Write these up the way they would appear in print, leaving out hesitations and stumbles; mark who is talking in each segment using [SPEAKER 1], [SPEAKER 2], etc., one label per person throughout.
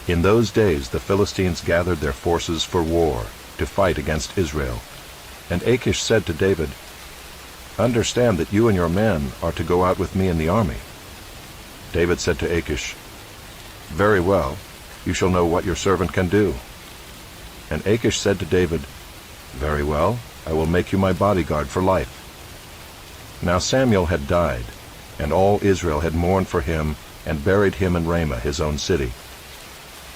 [SPEAKER 1] In those days the Philistines gathered their forces for war, to fight against Israel. And Achish said to David, "Understand that you and your men are to go out with me in the army." David said to Achish, "Very well, you shall know what your servant can do." And Achish said to David, "Very well, I will make you my bodyguard for life." Now Samuel had died, and all Israel had mourned for him, and buried him in Ramah his own city.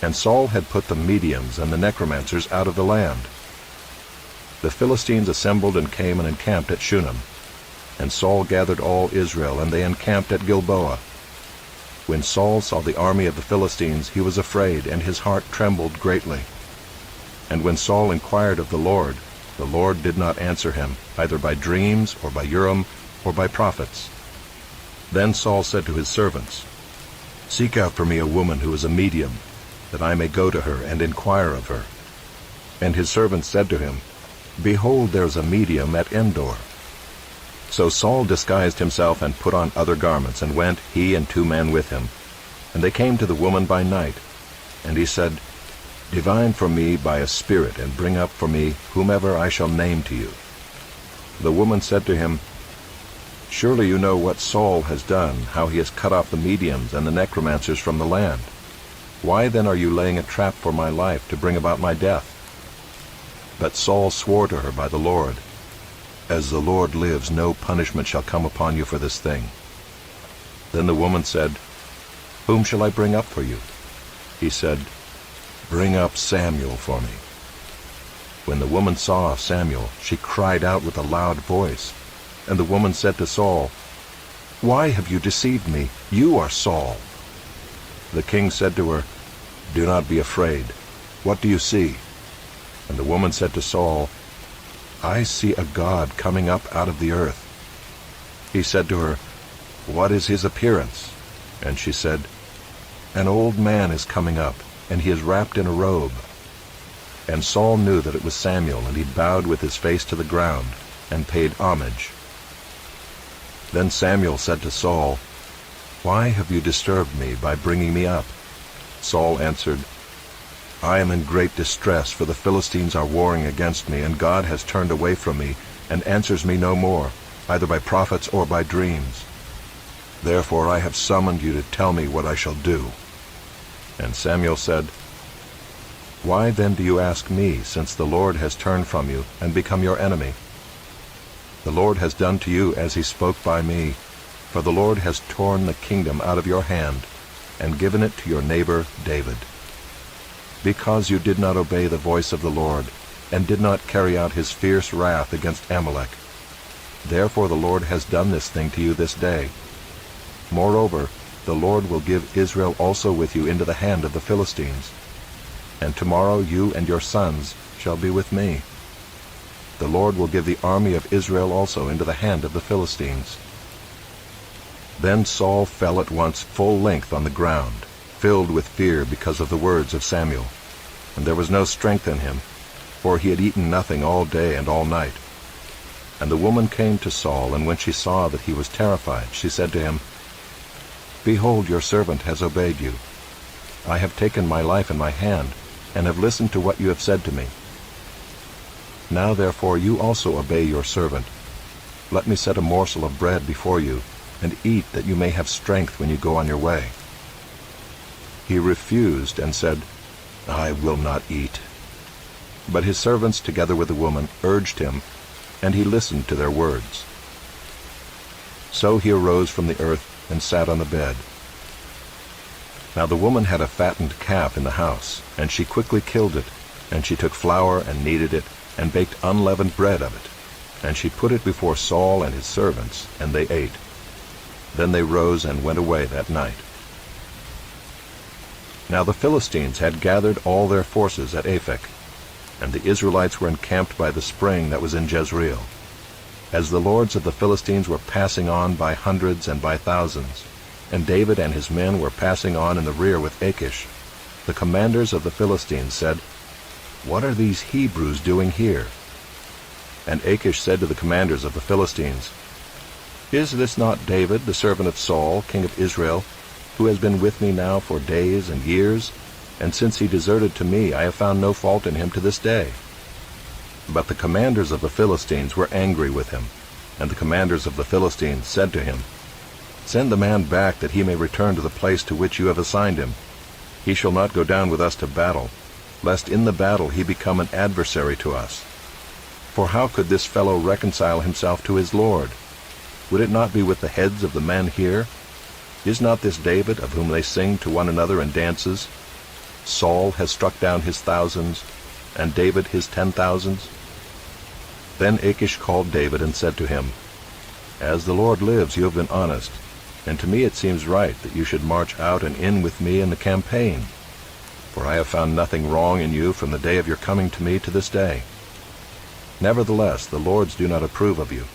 [SPEAKER 1] And Saul had put the mediums and the necromancers out of the land. The Philistines assembled and came and encamped at Shunem. And Saul gathered all Israel, and they encamped at Gilboa. When Saul saw the army of the Philistines, he was afraid, and his heart trembled greatly. And when Saul inquired of the Lord did not answer him, either by dreams, or by Urim, or by prophets. Then Saul said to his servants, "Seek out for me a woman who is a medium, that I may go to her and inquire of her." And his servants said to him, "Behold, there is a medium at Endor." So Saul disguised himself and put on other garments, and went, he and 2 men with him. And they came to the woman by night. And he said, "Divine for me by a spirit, and bring up for me whomever I shall name to you." The woman said to him, "Surely you know what Saul has done, how he has cut off the mediums and the necromancers from the land. Why then are you laying a trap for my life to bring about my death?" But Saul swore to her by the Lord, "As the Lord lives, no punishment shall come upon you for this thing." Then the woman said, "Whom shall I bring up for you?" He said, "Bring up Samuel for me." When the woman saw Samuel, she cried out with a loud voice. And the woman said to Saul, "Why have you deceived me? You are Saul." The king said to her, "Do not be afraid. What do you see?" And the woman said to Saul, "I see a god coming up out of the earth." He said to her, "What is his appearance?" And she said, "An old man is coming up, and he is wrapped in a robe." And Saul knew that it was Samuel, and he bowed with his face to the ground, and paid homage. Then Samuel said to Saul, "Why have you disturbed me by bringing me up?" Saul answered, "I am in great distress, for the Philistines are warring against me, and God has turned away from me, and answers me no more, either by prophets or by dreams. Therefore I have summoned you to tell me what I shall do." And Samuel said, "Why then do you ask me, since the Lord has turned from you, and become your enemy? The Lord has done to you as he spoke by me, for the Lord has torn the kingdom out of your hand, and given it to your neighbor David. Because you did not obey the voice of the Lord, and did not carry out his fierce wrath against Amalek. Therefore the Lord has done this thing to you this day. Moreover, the Lord will give Israel also with you into the hand of the Philistines. And tomorrow you and your sons shall be with me. The Lord will give the army of Israel also into the hand of the Philistines." Then Saul fell at once full length on the ground, filled with fear because of the words of Samuel. And there was no strength in him, for he had eaten nothing all day and all night. And the woman came to Saul, and when she saw that he was terrified, she said to him, "Behold, your servant has obeyed you. I have taken my life in my hand, and have listened to what you have said to me. Now therefore you also obey your servant. Let me set a morsel of bread before you, and eat, that you may have strength when you go on your way." He refused and said, "I will not eat." But his servants, together with the woman, urged him, and he listened to their words. So he arose from the earth and sat on the bed. Now the woman had a fattened calf in the house, and she quickly killed it, and she took flour and kneaded it, and baked unleavened bread of it. And she put it before Saul and his servants, and they ate. Then they rose and went away that night. Now the Philistines had gathered all their forces at Aphek, and the Israelites were encamped by the spring that was in Jezreel. As the lords of the Philistines were passing on by hundreds and by thousands, and David and his men were passing on in the rear with Achish, the commanders of the Philistines said, "What are these Hebrews doing here?" And Achish said to the commanders of the Philistines, "Is this not David, the servant of Saul, king of Israel, who has been with me now for days and years? and since he deserted to me, I have found no fault in him to this day." But the commanders of the Philistines were angry with him, and the commanders of the Philistines said to him, "Send the man back, that he may return to the place to which you have assigned him. He shall not go down with us to battle, lest in the battle he become an adversary to us. For how could this fellow reconcile himself to his Lord? Would it not be with the heads of the men here? Is not this David, of whom they sing to one another in dances? Saul has struck down his thousands, and David his 10,000s. Then Achish called David and said to him, "As the Lord lives, you have been honest, and to me it seems right that you should march out and in with me in the campaign. For I have found nothing wrong in you from the day of your coming to me to this day. Nevertheless, the lords do not approve of you.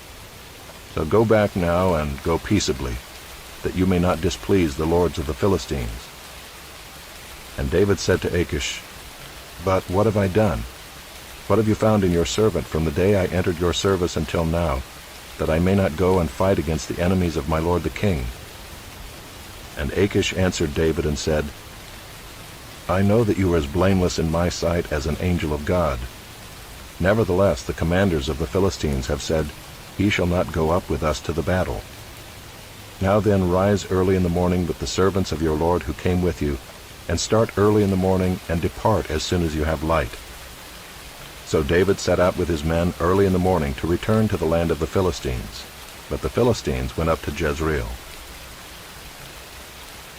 [SPEAKER 1] So go back now and go peaceably, that you may not displease the lords of the Philistines." And David said to Achish, "But what have I done? What have you found in your servant from the day I entered your service until now, that I may not go and fight against the enemies of my lord the king?" And Achish answered David and said, "I know that you are as blameless in my sight as an angel of God. Nevertheless, the commanders of the Philistines have said, 'He shall not go up with us to the battle.' Now then, rise early in the morning with the servants of your lord who came with you, and start early in the morning, and depart as soon as you have light." So David set out with his men early in the morning to return to the land of the Philistines. But the Philistines went up to Jezreel.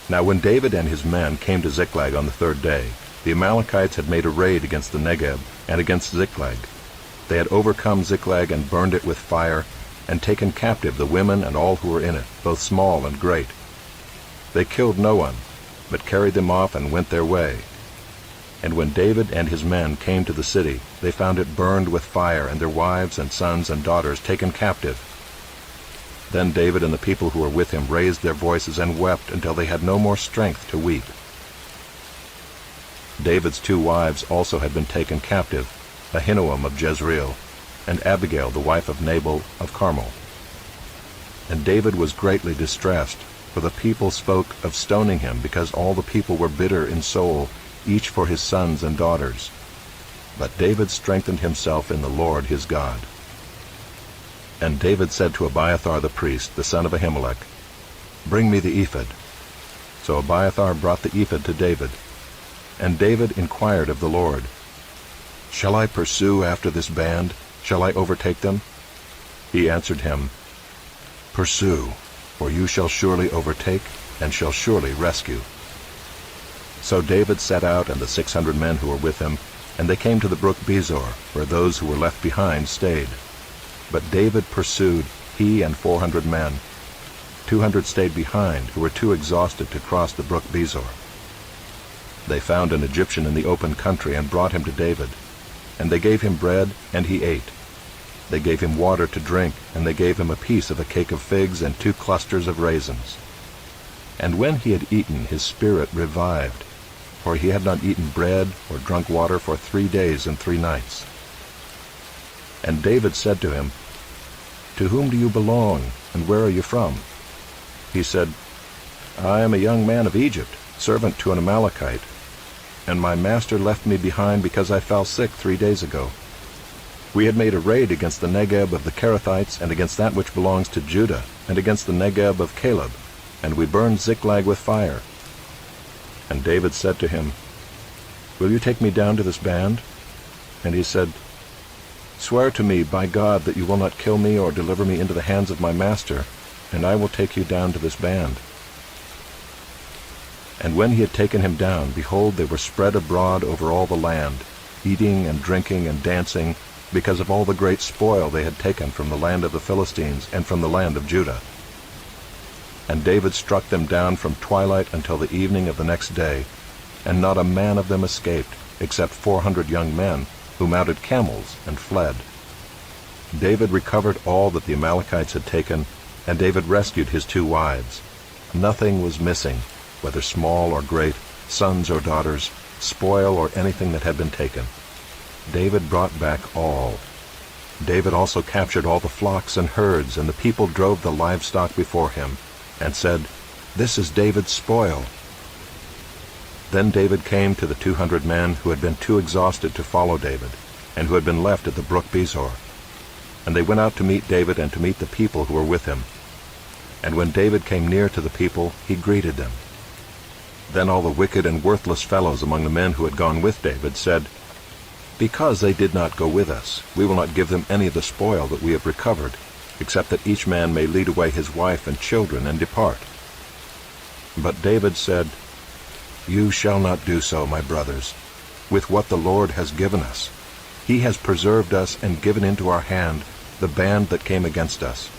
[SPEAKER 1] Now when David and his men came to Ziklag on the third day, the Amalekites had made a raid against the Negeb and against Ziklag. They had overcome Ziklag and burned it with fire, and taken captive the women and all who were in it, both small and great. They killed no one, but carried them off and went their way. And when David and his men came to the city, they found it burned with fire, and their wives and sons and daughters taken captive. Then David and the people who were with him raised their voices and wept until they had no more strength to weep. David's 2 wives also had been taken captive, Ahinoam of Jezreel, and Abigail the wife of Nabal of Carmel. And David was greatly distressed, for the people spoke of stoning him, because all the people were bitter in soul, each for his sons and daughters. But David strengthened himself in the Lord his God. And David said to Abiathar the priest, the son of Ahimelech, "Bring me the ephod." So Abiathar brought the ephod to David. And David inquired of the Lord, "Shall I pursue after this band? Shall I overtake them?" He answered him, "Pursue, for you shall surely overtake, and shall surely rescue." So David set out, and the 600 men who were with him, and they came to the brook Bezor, where those who were left behind stayed. But David pursued, he and 400 men. 200 stayed behind, who were too exhausted to cross the brook Bezor. They found an Egyptian in the open country, and brought him to David. And they gave him bread, and he ate. They gave him water to drink, and they gave him a piece of a cake of figs and 2 clusters of raisins. And when he had eaten, his spirit revived, for he had not eaten bread or drunk water for 3 days and 3 nights. And David said to him, "To whom do you belong, and where are you from?" He said, "I am a young man of Egypt, servant to an Amalekite, and my master left me behind because I fell sick 3 days ago. We had made a raid against the Negeb of the Kerethites, and against that which belongs to Judah, and against the Negeb of Caleb, and we burned Ziklag with fire." And David said to him, "Will you take me down to this band?" And he said, "Swear to me by God that you will not kill me or deliver me into the hands of my master, and I will take you down to this band." And when he had taken him down, behold, they were spread abroad over all the land, eating and drinking and dancing, because of all the great spoil they had taken from the land of the Philistines and from the land of Judah. And David struck them down from twilight until the evening of the next day, and not a man of them escaped, except 400 young men, who mounted camels and fled. David recovered all that the Amalekites had taken, and David rescued his 2 wives. Nothing was missing, whether small or great, sons or daughters, spoil or anything that had been taken. David brought back all. David also captured all the flocks and herds, and the people drove the livestock before him, and said, "This is David's spoil." Then David came to the 200 men who had been too exhausted to follow David, and who had been left at the brook Besor. And they went out to meet David and to meet the people who were with him. And when David came near to the people, he greeted them. Then all the wicked and worthless fellows among the men who had gone with David said, "Because they did not go with us, we will not give them any of the spoil that we have recovered, except that each man may lead away his wife and children and depart." But David said, "You shall not do so, my brothers, with what the Lord has given us. He has preserved us and given into our hand the band that came against us.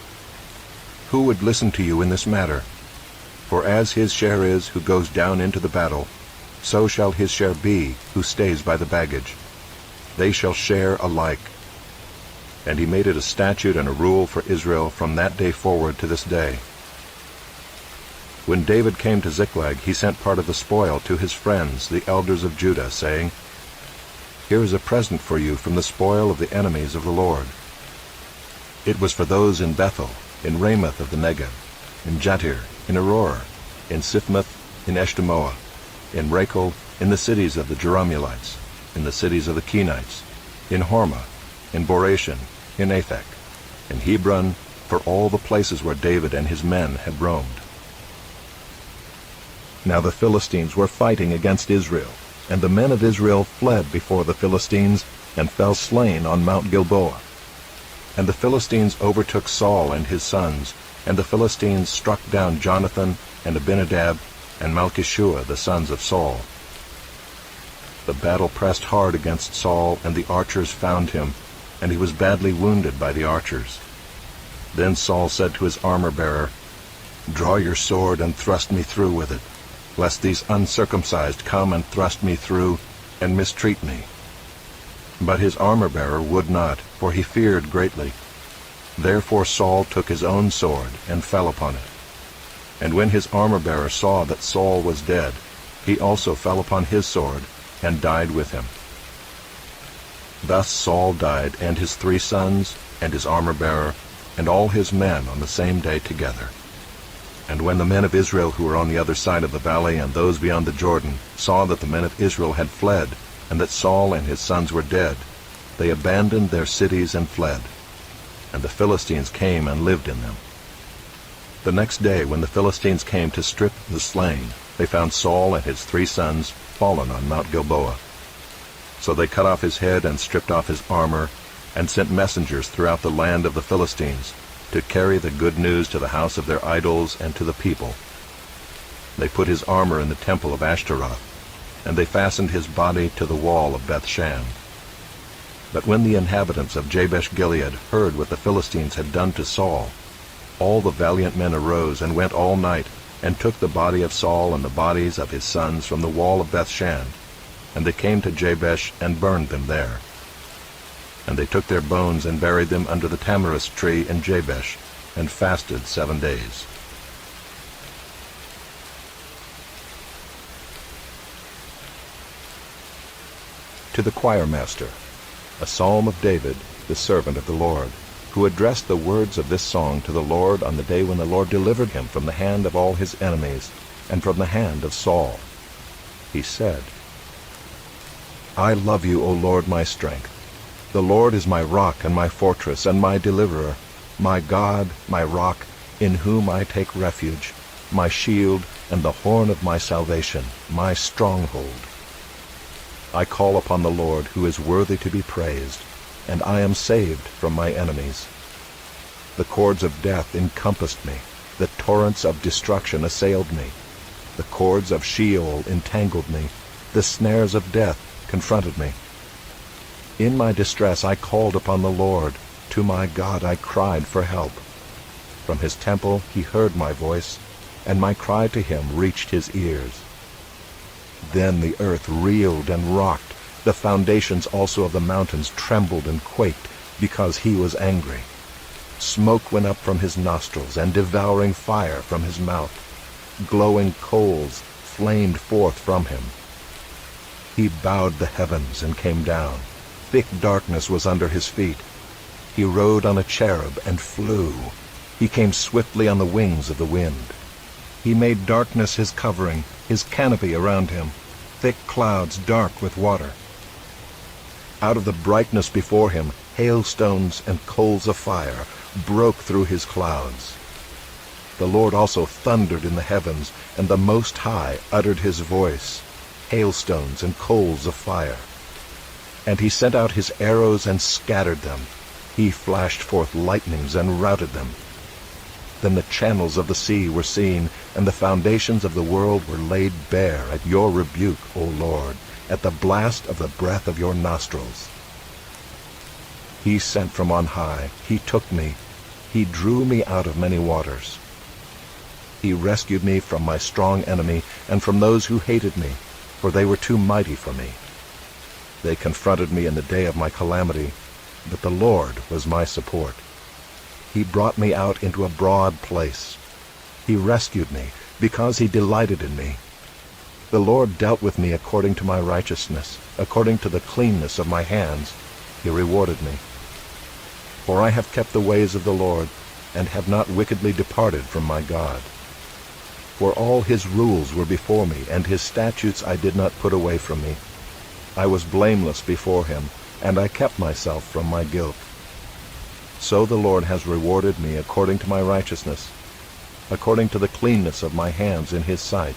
[SPEAKER 1] Who would listen to you in this matter? For as his share is who goes down into the battle, so shall his share be who stays by the baggage. They shall share alike." And he made it a statute and a rule for Israel from that day forward to this day. When David came to Ziklag, he sent part of the spoil to his friends, the elders of Judah, saying, "Here is a present for you from the spoil of the enemies of the Lord." It was for those in Bethel, in Ramoth of the Negev, in Jatir, in Aroer, in Siphmoth, in Eshtemoa, in Rachel, in the cities of the Jerahmeelites, in the cities of the Kenites, in Hormah, in Boration, in Aphek, in Hebron, for all the places where David and his men had roamed. Now the Philistines were fighting against Israel, and the men of Israel fled before the Philistines, and fell slain on Mount Gilboa. And the Philistines overtook Saul and his sons, and the Philistines struck down Jonathan, and Abinadab, and Malchishua, the sons of Saul. The battle pressed hard against Saul, and the archers found him, and he was badly wounded by the archers. Then Saul said to his armor-bearer, "Draw your sword and thrust me through with it, lest these uncircumcised come and thrust me through, and mistreat me." But his armor-bearer would not, for he feared greatly. Therefore Saul took his own sword, and fell upon it. And when his armor-bearer saw that Saul was dead, he also fell upon his sword, and died with him. Thus Saul died, and his 3 sons, and his armor-bearer, and all his men on the same day together. And when the men of Israel who were on the other side of the valley and those beyond the Jordan saw that the men of Israel had fled, and that Saul and his sons were dead, they abandoned their cities and fled. And the Philistines came and lived in them. The next day, when the Philistines came to strip the slain, they found Saul and his 3 sons fallen on Mount Gilboa. So they cut off his head and stripped off his armor, and sent messengers throughout the land of the Philistines to carry the good news to the house of their idols and to the people. They put his armor in the temple of Ashtaroth, and they fastened his body to the wall of Bethshan. But when the inhabitants of Jabesh-Gilead heard what the Philistines had done to Saul, all the valiant men arose and went all night, and took the body of Saul and the bodies of his sons from the wall of Bethshan, and they came to Jabesh and burned them there. And they took their bones and buried them under the tamarisk tree in Jabesh, and fasted 7 days. To the choir master, a psalm of David, the servant of the Lord, who addressed the words of this song to the Lord on the day when the Lord delivered him from the hand of all his enemies, and from the hand of Saul. He said, "I love you, O Lord, my strength. The Lord is my rock and my fortress and my deliverer, my God, my rock, in whom I take refuge, my shield and the horn of my salvation, my stronghold. I call upon the Lord, who is worthy to be praised, and I am saved from my enemies. The cords of death encompassed me, the torrents of destruction assailed me. The cords of Sheol entangled me, the snares of death confronted me. In my distress I called upon the Lord. To my God I cried for help. From his temple he heard my voice, and my cry to him reached his ears. Then the earth reeled and rocked. The foundations also of the mountains trembled and quaked, because he was angry. Smoke went up from his nostrils, and devouring fire from his mouth. Glowing coals flamed forth from him. He bowed the heavens and came down. Thick darkness was under his feet. He rode on a cherub and flew. He came swiftly on the wings of the wind. He made darkness his covering, his canopy around him. thick clouds dark with water. Out of the brightness before him, hailstones and coals of fire broke through his clouds. The Lord also thundered in the heavens, and the Most High uttered his voice, hailstones and coals of fire. And he sent out his arrows and scattered them. He flashed forth lightnings and routed them. Then the channels of the sea were seen, and the foundations of the world were laid bare at your rebuke, O Lord, at the blast of the breath of your nostrils. He sent from on high, he took me, he drew me out of many waters. He rescued me from my strong enemy and from those who hated me, for they were too mighty for me. They confronted me in the day of my calamity, but the Lord was my support. He brought me out into a broad place. He rescued me because he delighted in me. The Lord dealt with me according to my righteousness, according to the cleanness of my hands. He rewarded me. For I have kept the ways of the Lord, and have not wickedly departed from my God. For all his rules were before me, and his statutes I did not put away from me. I was blameless before him, and I kept myself from my guilt. So the Lord has rewarded me according to my righteousness, according to the cleanness of my hands in his sight.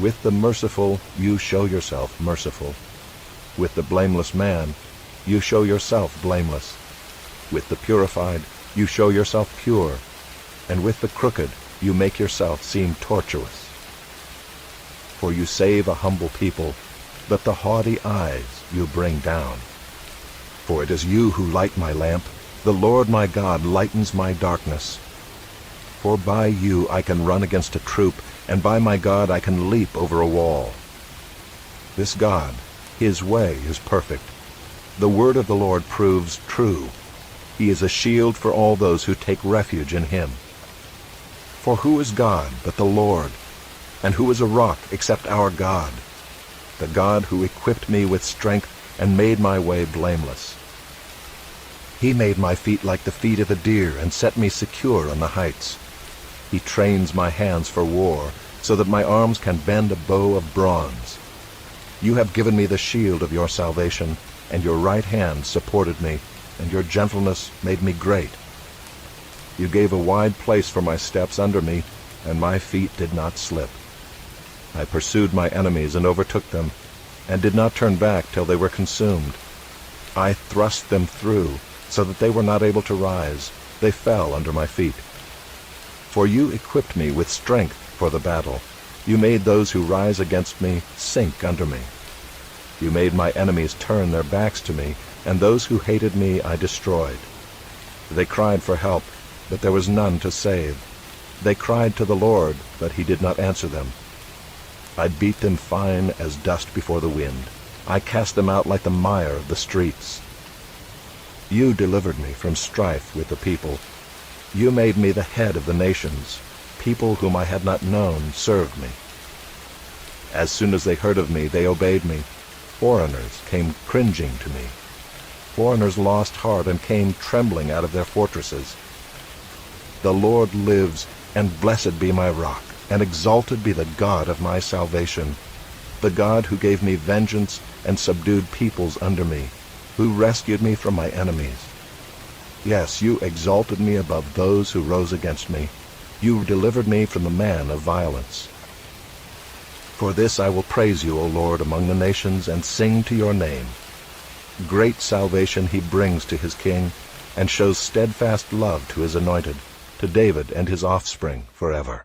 [SPEAKER 1] With the merciful you show yourself merciful. With the blameless man you show yourself blameless. With the purified you show yourself pure, and with the crooked you make yourself seem tortuous. For you save a humble people, but the haughty eyes you bring down. For it is you who light my lamp. The Lord my God lightens my darkness. For by you I can run against a troop, and by my God I can leap over a wall. This God, his way is perfect. The word of the Lord proves true. He is a shield for all those who take refuge in him. For who is God but the Lord? And who is a rock except our God? The God who equipped me with strength and made my way blameless. He made my feet like the feet of a deer and set me secure on the heights. He trains my hands for war, so that my arms can bend a bow of bronze. You have given me the shield of your salvation, and your right hand supported me, and your gentleness made me great. You gave a wide place for my steps under me, and my feet did not slip. I pursued my enemies and overtook them, and did not turn back till they were consumed. I thrust them through, so that they were not able to rise. They fell under my feet. For you equipped me with strength for the battle. You made those who rise against me sink under me. You made my enemies turn their backs to me, and those who hated me I destroyed. They cried for help, but there was none to save. They cried to the Lord, but he did not answer them. I beat them fine as dust before the wind. I cast them out like the mire of the streets. You delivered me from strife with the people. You made me the head of the nations. People whom I had not known served me. As soon as they heard of me, they obeyed me. Foreigners came cringing to me. Foreigners lost heart and came trembling out of their fortresses. The Lord lives, and blessed be my rock, and exalted be the God of my salvation, the God who gave me vengeance and subdued peoples under me, who rescued me from my enemies. Yes, you exalted me above those who rose against me. You delivered me from the man of violence. For this I will praise you, O Lord, among the nations, and sing to your name. Great salvation he brings to his king, and shows steadfast love to his anointed, to David and his offspring forever.